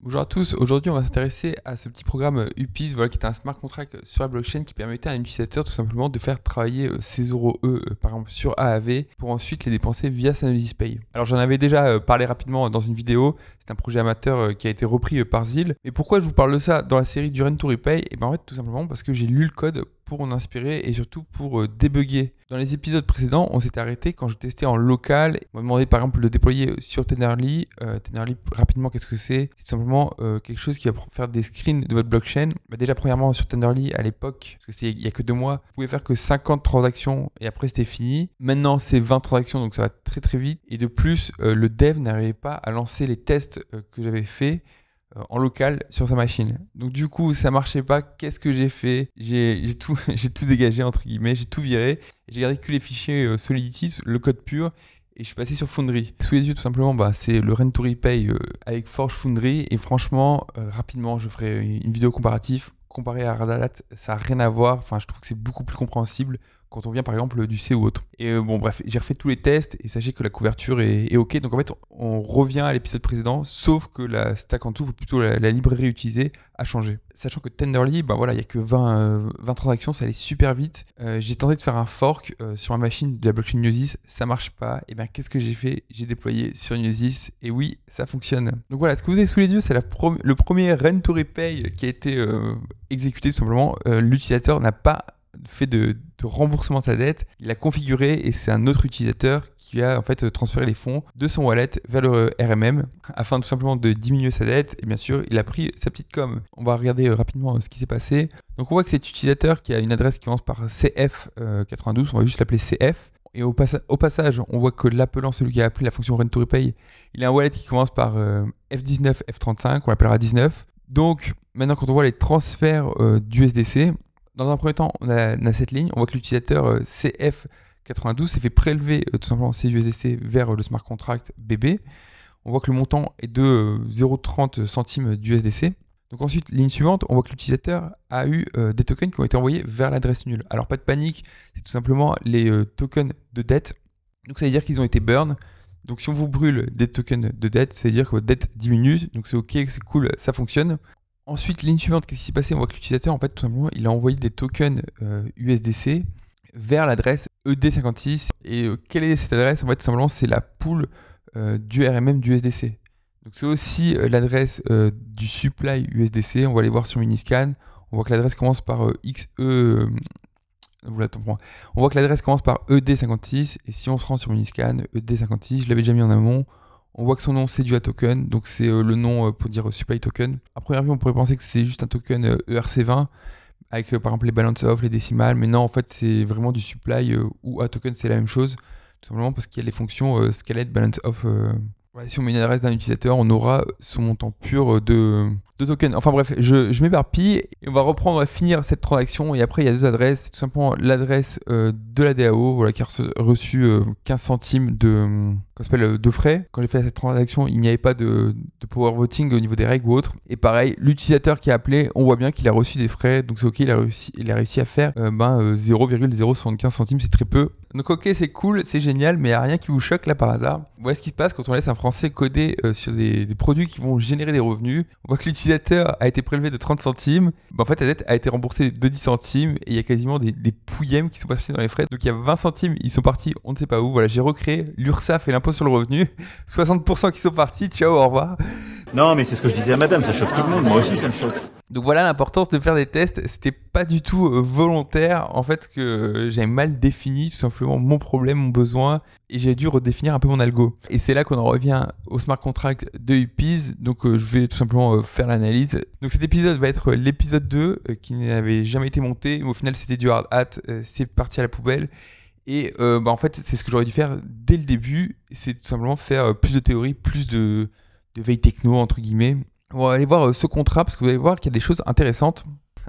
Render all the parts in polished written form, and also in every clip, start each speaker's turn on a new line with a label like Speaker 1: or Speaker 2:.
Speaker 1: Bonjour à tous, aujourd'hui on va s'intéresser à ce petit programme UPIS, voilà, qui est un smart contract sur la blockchain qui permettait à un utilisateur tout simplement de faire travailler ses euros par exemple sur AAV pour ensuite les dépenser via Synology Pay. Alors j'en avais déjà parlé rapidement dans une vidéo, c'est un projet amateur qui a été repris par Zil. Mais pourquoi je vous parle de ça dans la série du Rent to Repay? Et bien en fait tout simplement parce que j'ai lu le code pour en inspirer et surtout pour débugger. Dans les épisodes précédents, on s'était arrêté quand je testais en local. On m'a demandé par exemple de le déployer sur Tenderly. Tenderly, rapidement, qu'est-ce que c'est? C'est tout simplement quelque chose qui va faire des screens de votre blockchain. Déjà, premièrement, sur Tenderly, à l'époque, parce qu'il n'y a que 2 mois, vous pouvez faire que 50 transactions et après c'était fini. Maintenant, c'est 20 transactions, donc ça va très très vite. Et de plus, le dev n'arrivait pas à lancer les tests que j'avais fait en local sur sa machine. Donc du coup, ça marchait pas. Qu'est-ce que j'ai fait? J'ai tout, j'ai tout dégagé entre guillemets, j'ai tout viré. J'ai gardé que les fichiers Solidity, le code pur, et je suis passé sur Foundry. Sous les yeux, tout simplement, c'est le Rent to Repay avec Forge Foundry. Et franchement, rapidement, je ferai une vidéo comparative. Comparé à Radadat, ça n'a rien à voir. Enfin, je trouve que c'est beaucoup plus compréhensible quand on vient par exemple du C ou autre. Et bon bref, j'ai refait tous les tests et sachez que la couverture est OK. Donc en fait, on revient à l'épisode précédent, sauf que la stack en dessous, ou plutôt la librairie utilisée, a changé. Sachant que Tenderly, il n'y a que 20 transactions, ça allait super vite. J'ai tenté de faire un fork sur ma machine de la blockchain Gnosis, ça marche pas. Et bien qu'est-ce que j'ai fait? J'ai déployé sur Gnosis et oui, ça fonctionne. Donc voilà, ce que vous avez sous les yeux, c'est le premier Rent to Repay qui a été exécuté tout simplement. L'utilisateur n'a pas fait de remboursement de sa dette, il l'a configuré et c'est un autre utilisateur qui a en fait transféré les fonds de son wallet vers le RMM afin tout simplement de diminuer sa dette. Et bien sûr, il a pris sa petite com. On va regarder rapidement ce qui s'est passé. Donc on voit que cet utilisateur qui a une adresse qui commence par CF92, on va juste l'appeler CF. Et au passage, on voit que l'appelant, celui qui a appelé la fonction Rent to Repay, il a un wallet qui commence par F19, F35, on l'appellera 19. Donc maintenant, quand on voit les transferts d'USDC, dans un premier temps, on a cette ligne. On voit que l'utilisateur CF92 s'est fait prélever tout simplement ses USDC vers le smart contract BB. On voit que le montant est de 0,30 centimes d'USDC. Donc ensuite, ligne suivante, on voit que l'utilisateur a eu des tokens qui ont été envoyés vers l'adresse nulle. Alors pas de panique, c'est tout simplement les tokens de dette. Donc ça veut dire qu'ils ont été burn. Donc si on vous brûle des tokens de dette, ça veut dire que votre dette diminue. Donc c'est OK, c'est cool, ça fonctionne. Ensuite, ligne suivante, qu'est-ce qui s'est passé? On voit que l'utilisateur, en fait, tout simplement, il a envoyé des tokens USDC vers l'adresse ED56. Et quelle est cette adresse? En fait, tout simplement, c'est la pool du RMM du USDC. Donc, c'est aussi l'adresse du supply USDC. On va aller voir sur Miniscan. On voit que l'adresse commence par XE. On voit que l'adresse commence par ED56. Et si on se rend sur Miniscan, ED56, je l'avais déjà mis en amont. On voit que son nom c'est du token, donc c'est le nom pour dire supply token. À première vue, on pourrait penser que c'est juste un token ERC20 avec par exemple les balance off, les décimales, mais non, en fait, c'est vraiment du supply ou token, c'est la même chose, tout simplement parce qu'il y a les fonctions scaled, balance off. Voilà, si on met une adresse d'un utilisateur, on aura son montant pur de tokens. Enfin bref, je m'éparpille et on va reprendre, on va finir cette transaction. Et après, il y a 2 adresses. C'est tout simplement l'adresse de la DAO, voilà, qui a reçu 15 centimes de frais. Quand j'ai fait cette transaction, il n'y avait pas de power voting au niveau des règles ou autre. Et pareil, l'utilisateur qui a appelé, on voit bien qu'il a reçu des frais. Donc c'est OK, il a réussi à faire 0,075 centimes, c'est très peu. Donc OK, c'est cool, c'est génial, mais il n'y a rien qui vous choque là par hasard. Voilà ce qui se passe quand on laisse un Français coder sur des produits qui vont générer des revenus. On voit que l'utilisateur a été prélevé de 30 centimes. En fait, la dette a été remboursée de 10 centimes et il y a quasiment des pouillèmes qui sont passés dans les frais. Donc il y a 20 centimes, ils sont partis, on ne sait pas où. Voilà, j'ai recréé l'URSSAF et l'impôt sur le revenu. 60% qui sont partis, ciao, au revoir.
Speaker 2: Non, mais c'est ce que je disais à madame, ça choque tout le monde, moi aussi ça me choque.
Speaker 1: Donc voilà l'importance de faire des tests, c'était pas du tout volontaire, en fait, que j'avais mal défini tout simplement mon problème, mon besoin, et j'ai dû redéfinir un peu mon algo. Et c'est là qu'on en revient au smart contract de UPIS, donc je vais tout simplement faire l'analyse. Donc cet épisode va être l'épisode 2, qui n'avait jamais été monté, mais au final c'était du hard hat, c'est parti à la poubelle. Et en fait, c'est ce que j'aurais dû faire dès le début, c'est tout simplement faire plus de théorie, plus de veille techno, entre guillemets. On va aller voir ce contrat parce que vous allez voir qu'il y a des choses intéressantes.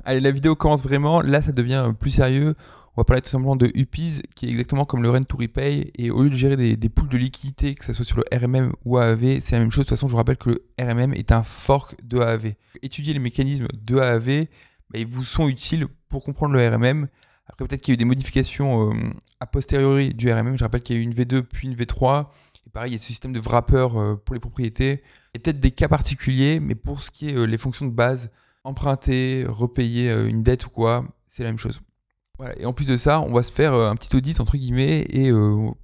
Speaker 1: Allez, la vidéo commence vraiment. Là, ça devient plus sérieux. On va parler tout simplement de UPIS qui est exactement comme le Rent to Repay. Et au lieu de gérer des pools de liquidités, que ce soit sur le RMM ou AAV, c'est la même chose. De toute façon, je vous rappelle que le RMM est un fork de AAV. Étudier les mécanismes de AAV, ils vous sont utiles pour comprendre le RMM. Après, peut-être qu'il y a eu des modifications a posteriori du RMM. Je rappelle qu'il y a eu une V2 puis une V3. pareil, il y a ce système de wrapper pour les propriétés. Il y a peut-être des cas particuliers, mais pour ce qui est les fonctions de base, emprunter, repayer une dette ou quoi, c'est la même chose. Voilà. Et en plus de ça, on va se faire un petit audit entre guillemets et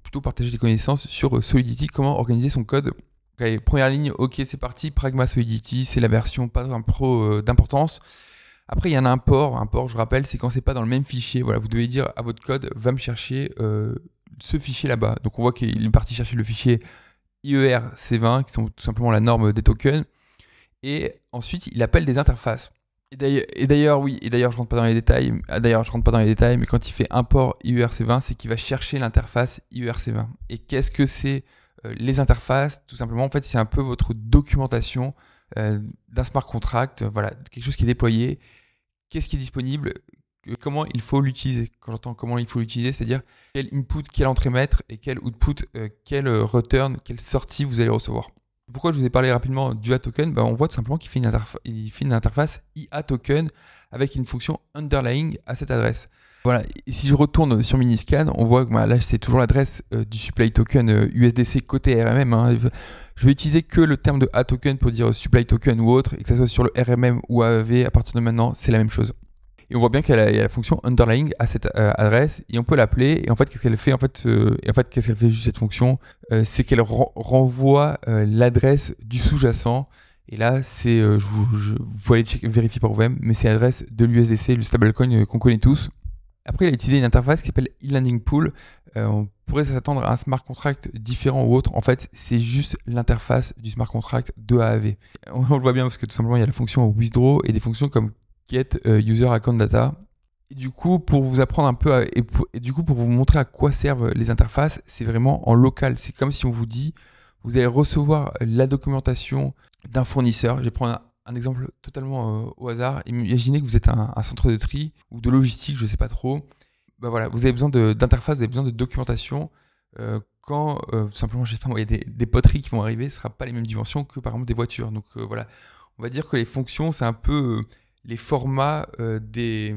Speaker 1: plutôt partager des connaissances sur Solidity, comment organiser son code. Okay, première ligne, ok, c'est parti, Pragma Solidity, c'est la version pas un pro d'importance. Après, il y a un import. Import, je rappelle, c'est quand c'est pas dans le même fichier. Voilà, vous devez dire à votre code, va me chercher ce fichier là-bas. Donc on voit qu'il est parti chercher le fichier IERC20, qui sont tout simplement la norme des tokens. Et ensuite, il appelle des interfaces. Et d'ailleurs, je rentre pas dans les détails. Mais quand il fait import IERC20, c'est qu'il va chercher l'interface IERC20. Et qu'est-ce que c'est les interfaces? Tout simplement, en fait, c'est un peu votre documentation d'un smart contract. Voilà, quelque chose qui est déployé. Qu'est-ce qui est disponible? Comment il faut l'utiliser? Quand j'entends comment il faut l'utiliser, c'est-à-dire quel input, quelle entrée mettre et quel output, quel return, quelle sortie vous allez recevoir. Pourquoi je vous ai parlé rapidement du token? On voit tout simplement qu'il fait une interface IA token avec une fonction underlying à cette adresse. Voilà. Et si je retourne sur Miniscan, on voit que là c'est toujours l'adresse du supply token USDC côté RMM. Hein. Je vais utiliser que le terme de token pour dire supply token ou autre, et que ce soit sur le RMM ou AEV, à partir de maintenant, c'est la même chose. Et on voit bien qu'il y a la fonction underlying à cette adresse, et on peut l'appeler. Et en fait, qu'est-ce qu'elle fait qu'est-ce qu'elle fait juste cette fonction? C'est qu'elle renvoie l'adresse du sous-jacent. Et là, c'est, vous pouvez aller vérifier par vous-même, mais c'est l'adresse de l'USDC, le stablecoin qu'on connaît tous. Après, il a utilisé une interface qui s'appelle e-landing pool. On pourrait s'attendre à un smart contract différent ou autre. En fait, c'est juste l'interface du smart contract de AAV. On le voit bien parce que tout simplement, il y a la fonction withdraw et des fonctions comme get user account data. Et du coup, pour vous apprendre un peu, pour vous montrer à quoi servent les interfaces, c'est vraiment en local. C'est comme si on vous dit, vous allez recevoir la documentation d'un fournisseur. Je vais prendre un exemple totalement au hasard. Imaginez que vous êtes un centre de tri ou de logistique, je ne sais pas trop. Voilà, vous avez besoin d'interface, vous avez besoin de documentation. Quand tout simplement, je sais pas, il y a des poteries qui vont arriver, ce ne sera pas les mêmes dimensions que par exemple des voitures. Donc voilà, on va dire que les fonctions, c'est un peu les formats des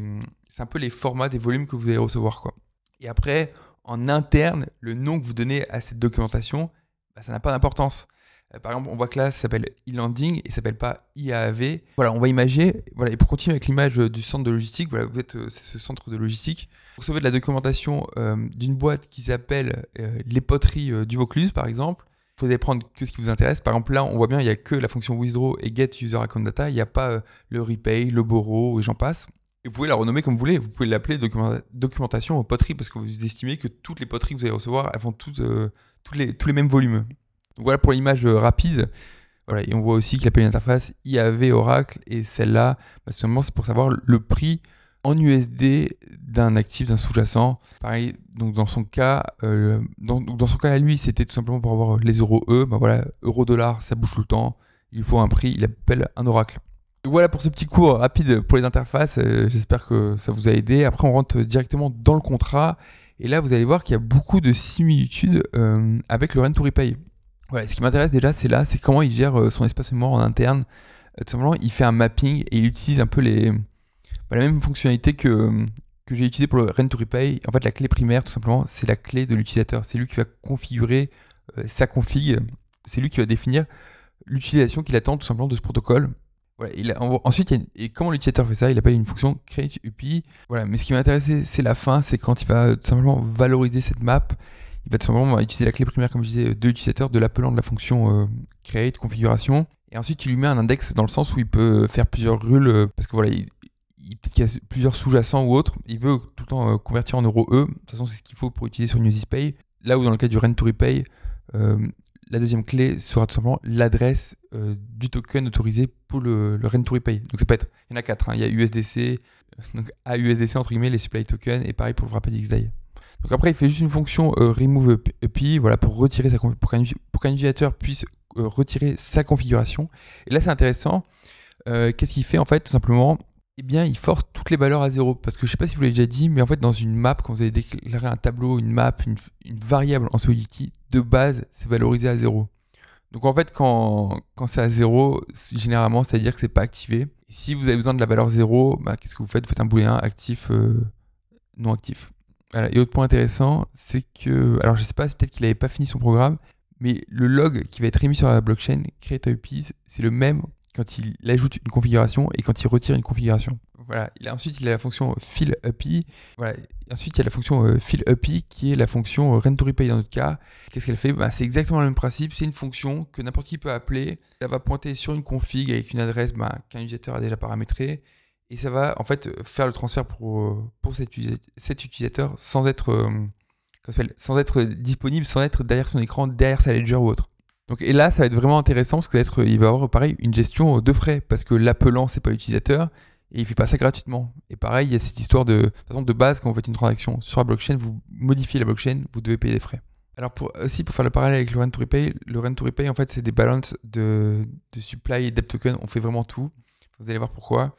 Speaker 1: volumes que vous allez recevoir, quoi. Et après, en interne, le nom que vous donnez à cette documentation, ça n'a pas d'importance. Par exemple, on voit que là, ça s'appelle e-landing et ça ne s'appelle pas IAAV. Voilà, on va imaginer, voilà, et pour continuer avec l'image du centre de logistique, voilà, vous êtes c'est ce centre de logistique. Vous recevez de la documentation d'une boîte qui s'appelle les poteries du Vaucluse, par exemple. Vous allez prendre que ce qui vous intéresse. Par exemple, là, on voit bien, il n'y a que la fonction withdraw et get user account data. Il n'y a pas le repay, le borrow et j'en passe. Et vous pouvez la renommer comme vous voulez. Vous pouvez l'appeler documentation poterie parce que vous estimez que toutes les poteries que vous allez recevoir, elles font tous les mêmes volumes. Donc voilà pour l'image rapide. Voilà, et on voit aussi qu'il appelle une interface IAV Oracle. Et celle-là, seulement c'est pour savoir le prix en USD d'un actif, d'un sous-jacent. Pareil, donc dans son cas, dans son cas à lui, c'était tout simplement pour avoir les euros E. Voilà, euro-dollar, ça bouge tout le temps. Il faut un prix, il appelle un oracle. Donc voilà pour ce petit cours rapide pour les interfaces. J'espère que ça vous a aidé. Après, on rentre directement dans le contrat. Et là, vous allez voir qu'il y a beaucoup de similitudes avec le Rent to Repay. Voilà, ce qui m'intéresse déjà, c'est comment il gère son espace mémoire en interne. Tout simplement, il fait un mapping et il utilise un peu la même fonctionnalité que j'ai utilisé pour le Rent to Repay. En fait, la clé primaire, tout simplement, c'est la clé de l'utilisateur. C'est lui qui va configurer sa config. C'est lui qui va définir l'utilisation qu'il attend tout simplement de ce protocole. Voilà, ensuite, et comment l'utilisateur fait ça? Il appelle une fonction create UPI. Voilà, mais ce qui m'a intéressé, c'est la fin. C'est quand il va tout simplement valoriser cette map. Il va tout simplement utiliser la clé primaire, comme je disais, de l'utilisateur, de l'appelant de la fonction create, configuration. Et ensuite, il lui met un index dans le sens où il peut faire plusieurs rules, parce que voilà, peut-être qu'il y a plusieurs sous-jacents ou autres. Il veut tout le temps convertir en euros E. De toute façon, c'est ce qu'il faut pour utiliser sur UnisPay. Là où dans le cas du Rent to Repay, la deuxième clé sera tout simplement l'adresse du token autorisé pour le Rent to Repay. Donc ça peut être, il y en a 4. Il y a USDC, donc AUSDC entre guillemets, les supply tokens, et pareil pour le Wrapped XDAI. Donc après, il fait juste une fonction remove API, voilà, pour qu'un utilisateur puisse retirer sa configuration. Et là, c'est intéressant. Qu'est-ce qu'il fait en fait? Tout simplement, eh bien, il force toutes les valeurs à zéro. Parce que je ne sais pas si vous l'avez déjà dit, mais en fait, dans une map, quand vous avez déclaré un tableau, une map, une variable en Solidity, de base, c'est valorisé à zéro. Donc en fait, quand c'est à zéro, généralement, ça veut dire que c'est pas activé. Et si vous avez besoin de la valeur zéro, qu'est-ce que vous faites? Vous faites un booléen actif, non actif. Voilà. Et autre point intéressant, c'est que, alors je sais pas, c'est peut-être qu'il n'avait pas fini son programme, Mais le log qui va être émis sur la blockchain create_upies, c'est le même quand il ajoute une configuration et quand il retire une configuration. Voilà. Ensuite, il a la fonction fill_upy. Voilà. Et ensuite, il y a la fonction fill_upy qui est la fonction rent_to_repay dans notre cas. Qu'est-ce qu'elle fait? C'est exactement le même principe. C'est une fonction que n'importe qui peut appeler. Ça va pointer sur une config avec une adresse qu'un utilisateur a déjà paramétrée. Et ça va en fait faire le transfert pour cet utilisateur sans être disponible, sans être derrière son écran, derrière sa ledger ou autre. Donc, et là, ça va être vraiment intéressant parce il va avoir pareil une gestion de frais parce que l'appelant, c'est pas l'utilisateur et il fait pas ça gratuitement. Et pareil, il y a cette histoire de façon de base, quand vous faites une transaction sur la blockchain, vous modifiez la blockchain, vous devez payer des frais. Alors pour faire le parallèle avec le rent_to_repay, en fait, c'est des balances de supply et debt token. On fait vraiment tout. Vous allez voir pourquoi.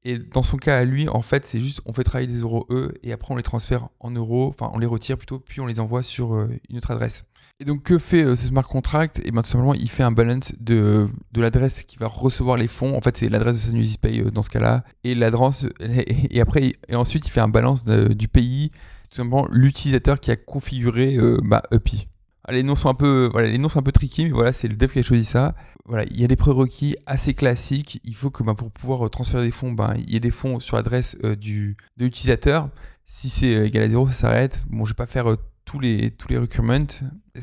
Speaker 1: Et dans son cas à lui, en fait, c'est juste on fait travailler des euros et après on les transfère en euros, enfin on les retire plutôt, puis on les envoie sur une autre adresse. Et donc que fait ce smart contract? Et bien tout simplement il fait un balance de l'adresse qui va recevoir les fonds. En fait c'est l'adresse de Sanusispay dans ce cas-là. Et l'adresse et ensuite il fait un balance du pays, tout simplement l'utilisateur qui a configuré Upy. Les noms sont un peu tricky, mais voilà, c'est le dev qui a choisi ça. Voilà, il y a des prérequis assez classiques. Il faut que pour pouvoir transférer des fonds, il y ait des fonds sur l'adresse de l'utilisateur. Si c'est égal à 0, ça s'arrête. Bon, je vais pas faire tous les requirements,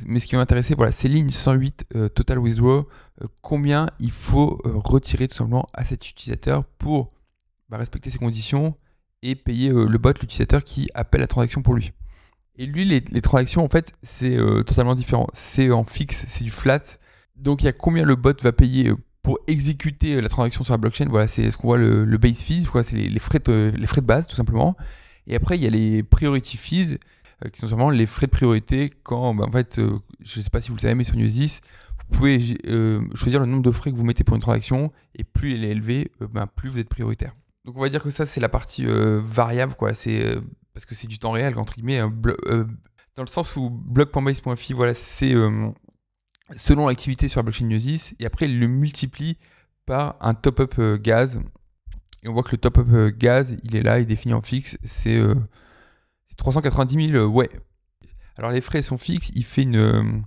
Speaker 1: mais ce qui m'intéressait, voilà, c'est ligne 108 total withdraw. Combien il faut retirer tout simplement à cet utilisateur pour respecter ses conditions et payer le bot, l'utilisateur qui appelle la transaction pour lui. Et lui, les transactions, en fait, c'est totalement différent. C'est en fixe, c'est du flat. Donc, il y a combien le bot va payer pour exécuter la transaction sur la blockchain. Voilà, c'est ce qu'on voit le base fees, c'est les frais de base, tout simplement. Et après, il y a les priority fees, qui sont vraiment les frais de priorité quand, en fait, je ne sais pas si vous le savez, mais sur News10, vous pouvez choisir le nombre de frais que vous mettez pour une transaction, et plus elle est élevée, plus vous êtes prioritaire. Donc, on va dire que ça, c'est la partie variable, quoi. C'est... parce que c'est du temps réel, entre guillemets, dans le sens où block.base.fi, voilà, c'est selon l'activité sur la blockchain News10, et après il le multiplie par un top-up gas, et on voit que le top-up gas, il est là, il est défini en fixe, c'est 390 000, ouais. Alors les frais sont fixes, il fait une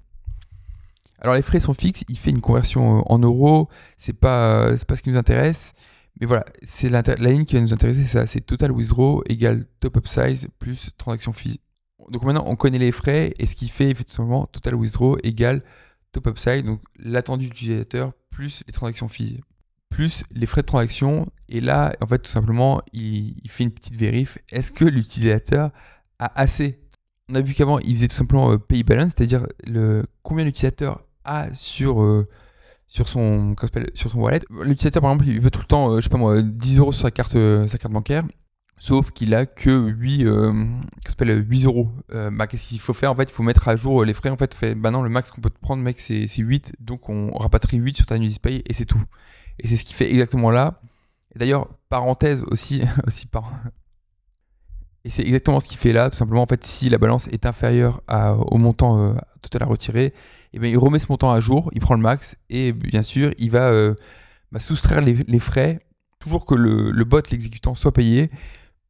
Speaker 1: conversion en euros, c'est pas ce qui nous intéresse. Mais voilà, c'est la ligne qui va nous intéresser, c'est ça, c'est total withdraw égale top-up size plus transaction fee. Donc maintenant, on connaît les frais, et ce qu'il fait tout simplement total withdraw égale top-up size, donc l'attendu utilisateur plus les transactions fees, plus les frais de transaction. Et là, en fait, tout simplement, il fait une petite vérif. Est-ce que l'utilisateur a assez? On a vu qu'avant, il faisait tout simplement pay balance, c'est-à-dire combien l'utilisateur a sur son wallet. L'utilisateur, par exemple, il veut tout le temps, 10 euros sur sa carte bancaire, sauf qu'il a que 8 euros. Qu'est-ce qu'il faut faire? En fait, il faut mettre à jour les frais. En fait, non, le max qu'on peut te prendre, mec, c'est 8. Donc, on rapatrie 8 sur ta News10Pay et c'est tout. Et c'est ce qu'il fait exactement là. Et d'ailleurs, parenthèse aussi et c'est exactement ce qu'il fait là, tout simplement. En fait, si la balance est inférieure au montant total à retirer, il remet ce montant à jour, il prend le max, et bien sûr, il va soustraire les frais, toujours que le bot, l'exécutant, soit payé,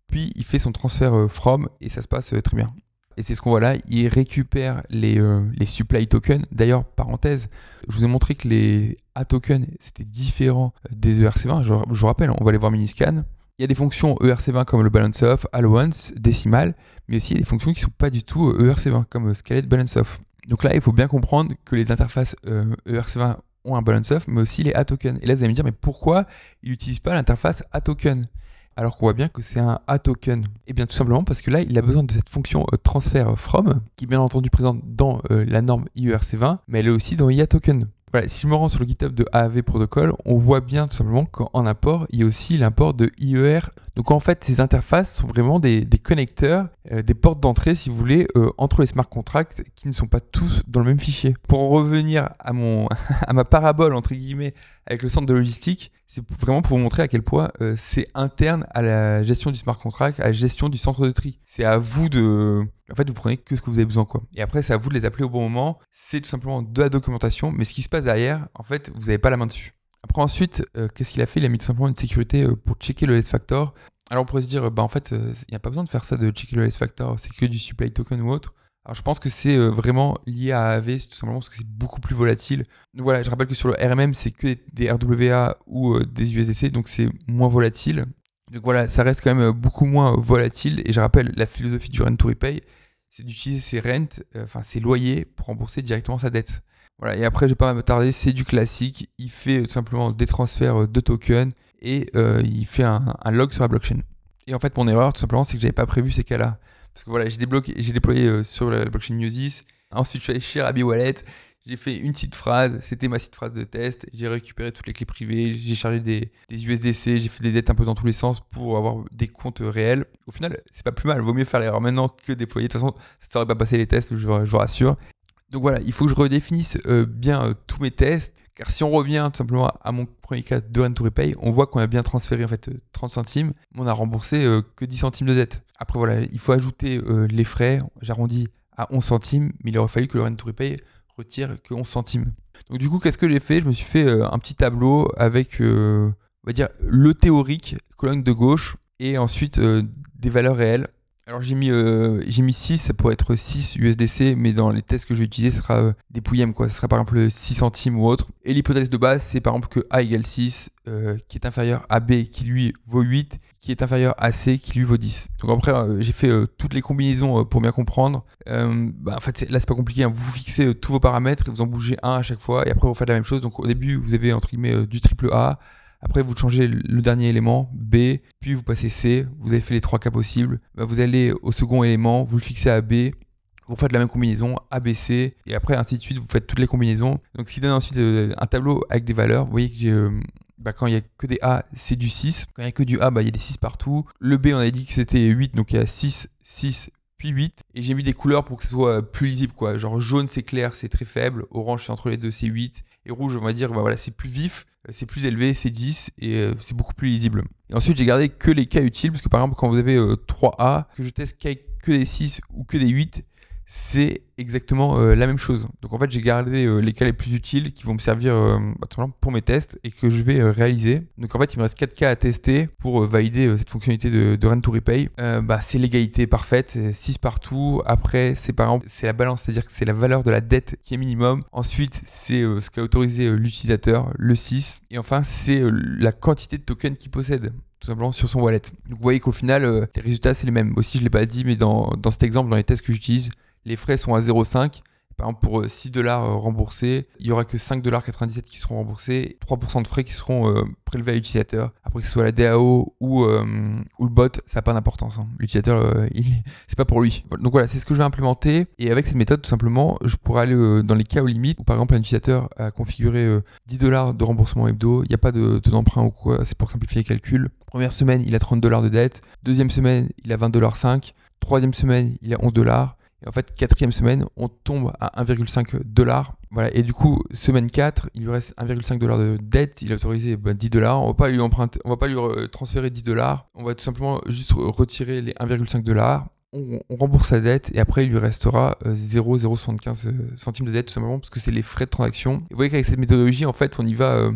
Speaker 1: puis il fait son transfert from, et ça se passe très bien. Et c'est ce qu'on voit là, il récupère les supply tokens. D'ailleurs, parenthèse, je vous ai montré que les A tokens, c'était différent des ERC20. Je vous rappelle, on va aller voir Miniscan. Il y a des fonctions ERC20 comme le balance off, allowance, décimal, mais aussi il y a des fonctions qui ne sont pas du tout ERC20 comme scaled balance off. Donc là, il faut bien comprendre que les interfaces ERC20 ont un balance off, mais aussi les A tokens. Et là, vous allez me dire, mais pourquoi il n'utilise pas l'interface A token alors qu'on voit bien que c'est un A token? Et bien tout simplement parce que là, il a besoin de cette fonction transfer from, qui est bien entendu présente dans la norme IERC20, mais elle est aussi dans IA token. Voilà, si je me rends sur le GitHub de AAV Protocol, on voit bien tout simplement qu'en import, il y a aussi l'import de IER. Donc en fait, ces interfaces sont vraiment des connecteurs, des portes d'entrée, si vous voulez, entre les smart contracts qui ne sont pas tous dans le même fichier. Pour en revenir à ma parabole, entre guillemets, avec le centre de logistique, c'est vraiment pour vous montrer à quel point c'est interne à la gestion du smart contract, à la gestion du centre de tri. C'est à vous de... En fait, vous prenez que ce que vous avez besoin, quoi. Et après, c'est à vous de les appeler au bon moment. C'est tout simplement de la documentation, mais ce qui se passe derrière, en fait, vous n'avez pas la main dessus. Après, ensuite, qu'est-ce qu'il a fait? Il a mis tout simplement une sécurité pour checker le S factor. Alors, on pourrait se dire, en fait, il n'y a pas besoin de faire ça, de checker le S factor, c'est que du supply token ou autre. Alors je pense que c'est vraiment lié à AAV, tout simplement parce que c'est beaucoup plus volatile. Donc voilà, je rappelle que sur le RMM, c'est que des RWA ou des USDC, donc c'est moins volatile. Donc voilà, ça reste quand même beaucoup moins volatile. Et je rappelle, la philosophie du Rent to Repay, c'est d'utiliser ses rentes, ses loyers, pour rembourser directement sa dette. Voilà, et après, je vais pas me tarder, c'est du classique. Il fait tout simplement des transferts de tokens et il fait un log sur la blockchain. Et en fait, mon erreur, tout simplement, c'est que j'avais pas prévu ces cas-là. Parce que voilà, j'ai déployé sur la blockchain Newsys. Ensuite, je suis allé chez Rabi Wallet. J'ai fait une petite phrase, c'était ma petite phrase de test. J'ai récupéré toutes les clés privées, j'ai chargé des USDC, j'ai fait des dettes un peu dans tous les sens pour avoir des comptes réels. Au final, c'est pas plus mal, vaut mieux faire l'erreur maintenant que déployer. De toute façon, ça aurait pas passé les tests, je vous rassure. Donc voilà, il faut que je redéfinisse bien tous mes tests. Car si on revient tout simplement à mon premier cas de Rent to Repay, on voit qu'on a bien transféré en fait 30 centimes, mais on a remboursé que 10 centimes de dette. Après voilà, il faut ajouter les frais, j'arrondis à 11 centimes, mais il aurait fallu que le Rent to Repay retire que 11 centimes. Donc du coup, qu'est-ce que j'ai fait? Je me suis fait un petit tableau avec, on va dire, le théorique, colonne de gauche, et ensuite des valeurs réelles. Alors j'ai mis 6, ça pourrait être 6 USDC, mais dans les tests que je vais utiliser, ce sera des pouillèmes, quoi. Ce sera par exemple 6 centimes ou autre. Et l'hypothèse de base, c'est par exemple que A égale 6, qui est inférieur à B, qui lui vaut 8, qui est inférieur à C, qui lui vaut 10. Donc après, j'ai fait toutes les combinaisons pour bien comprendre. En fait, là, c'est pas compliqué, hein. Vous fixez tous vos paramètres et vous en bougez un à chaque fois, et après, vous faites la même chose. Donc au début, vous avez entre guillemets du triple A. Après, vous changez le dernier élément, B, puis vous passez C, vous avez fait les 3 cas possibles. Vous allez au second élément, vous le fixez à B, vous faites la même combinaison, A, B, C, et après, ainsi de suite, vous faites toutes les combinaisons. Donc, ce qui donne ensuite un tableau avec des valeurs. Vous voyez que j'ai, quand il n'y a que des A, c'est du 6. Quand il n'y a que du A, il y a des 6 partout. Le B, on a dit que c'était 8, donc il y a 6, 6, puis 8. Et j'ai mis des couleurs pour que ce soit plus lisible, quoi. Genre jaune, c'est clair, c'est très faible. Orange, c'est entre les deux, c'est 8. Et rouge, on va dire, voilà, c'est plus vif. C'est plus élevé, c'est 10 et c'est beaucoup plus lisible. Et ensuite, j'ai gardé que les cas utiles parce que par exemple, quand vous avez 3A, que je teste que des 6 ou que des 8, c'est exactement la même chose. Donc en fait, j'ai gardé les cas les plus utiles qui vont me servir pour mes tests et que je vais réaliser. Donc en fait, il me reste 4 cas à tester pour valider cette fonctionnalité de Rent to Repay. C'est l'égalité parfaite, c'est 6 partout. Après, c'est par exemple, c'est la balance, c'est-à-dire que c'est la valeur de la dette qui est minimum. Ensuite, c'est ce qu'a autorisé l'utilisateur, le 6. Et enfin, c'est la quantité de tokens qu'il possède, tout simplement sur son wallet. Donc vous voyez qu'au final, les résultats, c'est les mêmes. Aussi, je ne l'ai pas dit, mais dans cet exemple, dans les tests que j'utilise, les frais sont à 0,5. Par exemple, pour 6 $ remboursés, il n'y aura que 5,97 $ qui seront remboursés, 3% de frais qui seront prélevés à l'utilisateur. Après, que ce soit la DAO ou le bot, ça n'a pas d'importance, hein. L'utilisateur, c'est pas pour lui. Donc voilà, c'est ce que je vais implémenter. Et avec cette méthode, tout simplement, je pourrais aller dans les cas aux limites où, par exemple, un utilisateur a configuré 10 $ de remboursement hebdo, il n'y a pas d'emprunt ou quoi, c'est pour simplifier les calculs. Première semaine, il a 30 $ de dette. Deuxième semaine, il a 20,5 $. Troisième semaine, il a 11 $. Et en fait, quatrième semaine, on tombe à 1,5 $. Voilà. Et du coup, semaine 4, il lui reste 1,5 $ de dette. Il a autorisé 10 $. On va pas lui emprunter, on va pas lui transférer 10 $. On va tout simplement juste retirer les 1,5 $. On rembourse sa dette et après, il lui restera 0,075 centimes de dette, tout simplement parce que c'est les frais de transaction. Et vous voyez qu'avec cette méthodologie, en fait, on y va...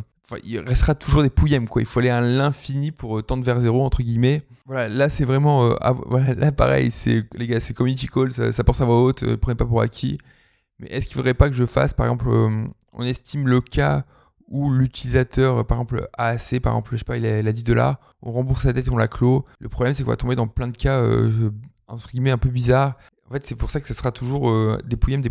Speaker 1: il restera toujours des pouillèmes, quoi. Il faut aller à l'infini pour tendre vers zéro, entre guillemets. Voilà, là, c'est vraiment... voilà, là, pareil, les gars, c'est community call, ça pense à voix haute, prenez pas pour acquis. Mais est-ce qu'il ne faudrait pas que je fasse, par exemple, on estime le cas où l'utilisateur, par exemple, a assez, par exemple, je sais pas, il a 10 $, on rembourse sa dette et on la clôt. Le problème, c'est qu'on va tomber dans plein de cas, entre guillemets, un peu bizarres. En fait, c'est pour ça que ça sera toujours des pouillèmes.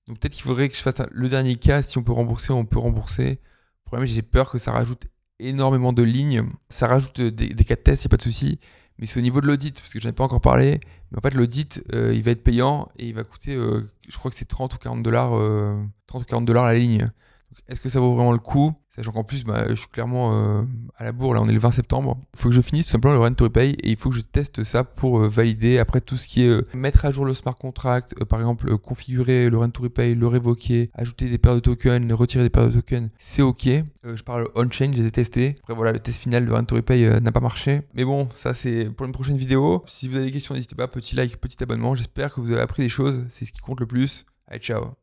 Speaker 1: Donc peut-être qu'il faudrait que je fasse le dernier cas, si on peut rembourser, on peut rembourser. Le problème, j'ai peur que ça rajoute énormément de lignes. Ça rajoute des cas de test, il n'y a pas de souci. Mais c'est au niveau de l'audit, parce que je n'en ai pas encore parlé. Mais en fait, l'audit, il va être payant et il va coûter, je crois que c'est 30 ou 40 $, 30 ou 40 $ la ligne. Donc, est-ce que ça vaut vraiment le coup? Sachant qu'en plus, je suis clairement à la bourre. Là, on est le 20 septembre. Il faut que je finisse tout simplement le Rent to Repay et il faut que je teste ça pour valider. Après, tout ce qui est mettre à jour le smart contract, par exemple, configurer le Rent to Repay, le révoquer, ajouter des paires de tokens, retirer des paires de tokens, c'est OK. Je parle on-chain, je les ai testés. Après, voilà, le test final de Rent to Repay n'a pas marché. Mais bon, ça, c'est pour une prochaine vidéo. Si vous avez des questions, n'hésitez pas. Petit like, petit abonnement. J'espère que vous avez appris des choses. C'est ce qui compte le plus. Allez, ciao.